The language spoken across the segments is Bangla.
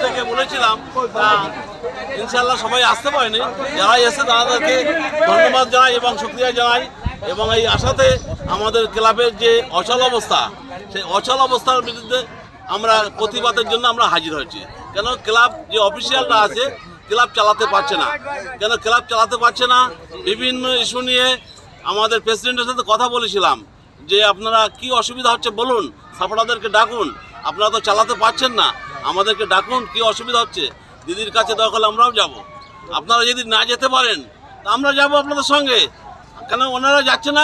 থেকে বলেছিলাম, ইনশাল্লাহ সবাই আসতে পারেনি। যারা এসে তাদেরকে ধন্যবাদ জানাই এবং শুকরিয়া জানাই, এবং এই আশাতে আমাদের ক্লাবের যে অচল অবস্থা, সেই অচল অবস্থার বিরুদ্ধে আমরা প্রতিবাদের জন্য আমরা হাজির হয়েছি। কেন ক্লাব যে অফিসিয়ালরা আছে ক্লাব চালাতে পারছে না, ক্লাব চালাতে পারছে না। বিভিন্ন ইস্যু নিয়ে আমাদের প্রেসিডেন্টের সাথে কথা বলেছিলাম যে আপনারা কি অসুবিধা হচ্ছে বলুন, সাপোর্টারদেরকে ডাকুন, আপনারা তো চালাতে পারছেন না, আমাদেরকে ডাকুন, কি অসুবিধা হচ্ছে। দিদির কাছে দরকার হলে আমরাও যাব, আপনারা যদি না যেতে পারেন তা আমরা যাব আপনাদের সঙ্গে। কেন ওনারা যাচ্ছে না,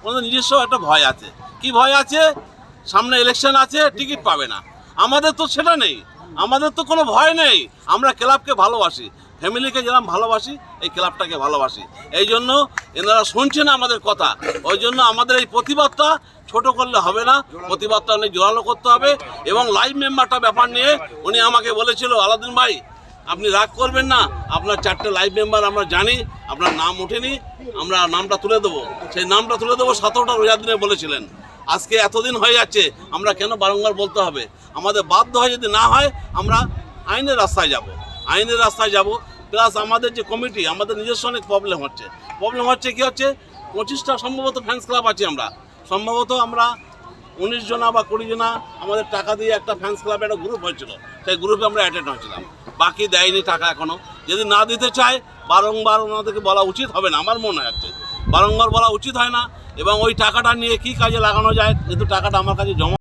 ওনাদের নিজস্ব একটা ভয় আছে। কি ভয় আছে? সামনে ইলেকশন আছে, টিকিট পাবে না। আমাদের তো সেটা নেই, আমাদের তো কোনো ভয় নেই। আমরা ক্লাবকে ভালোবাসি, ফ্যামিলিকে যেরকম ভালোবাসি এই ক্লাবটাকে ভালোবাসি। এই জন্য এনারা শুনছেন আমাদের কথা। ওই জন্য আমাদের এই প্রতিবাদটা ছোট করলে হবে না, প্রতিবাদটা অনেক জোরালো করতে হবে। এবং লাইভ মেম্বারটা ব্যাপার নিয়ে উনি আমাকে বলেছিল, আলাদিন ভাই আপনি রাগ করবেন না, আপনার 4টে লাইভ মেম্বার আমরা জানি, আপনার নাম ওঠেনি, আমরা নামটা তুলে দেবো। সেই নামটা তুলে দেবো 17টা রোজার দিনে বলেছিলেন। আজকে এতদিন হয়ে যাচ্ছে, আমরা কেন বারংবার বলতে হবে? আমাদের বাধ্য হয়, যদি না হয় আমরা আইনের রাস্তায় যাব, আইনের রাস্তায় যাব। প্লাস আমাদের যে কমিটি, আমাদের নিজস্ব অনেক প্রবলেম হচ্ছে কি হচ্ছে, 25টা সম্ভবত ফ্যান্স ক্লাব আছে। আমরা সম্ভবত 19 জনা বা 20 জনা আমাদের টাকা দিয়ে একটা ফ্যান্স ক্লাবের একটা গ্রুপ হয়েছিল, সেই গ্রুপে আমরা অ্যাটেন্ড হয়েছিলাম। বাকি দেয়নি টাকা এখনও। যদি না দিতে চায় বারংবার ওনাদেরকে বলা উচিত হবে না, আমার মনে হচ্ছে বারংবার বলা উচিত হয় না। এবং ওই টাকাটা নিয়ে কি কাজে লাগানো যায়, যেহেতু টাকাটা আমার কাছে জমা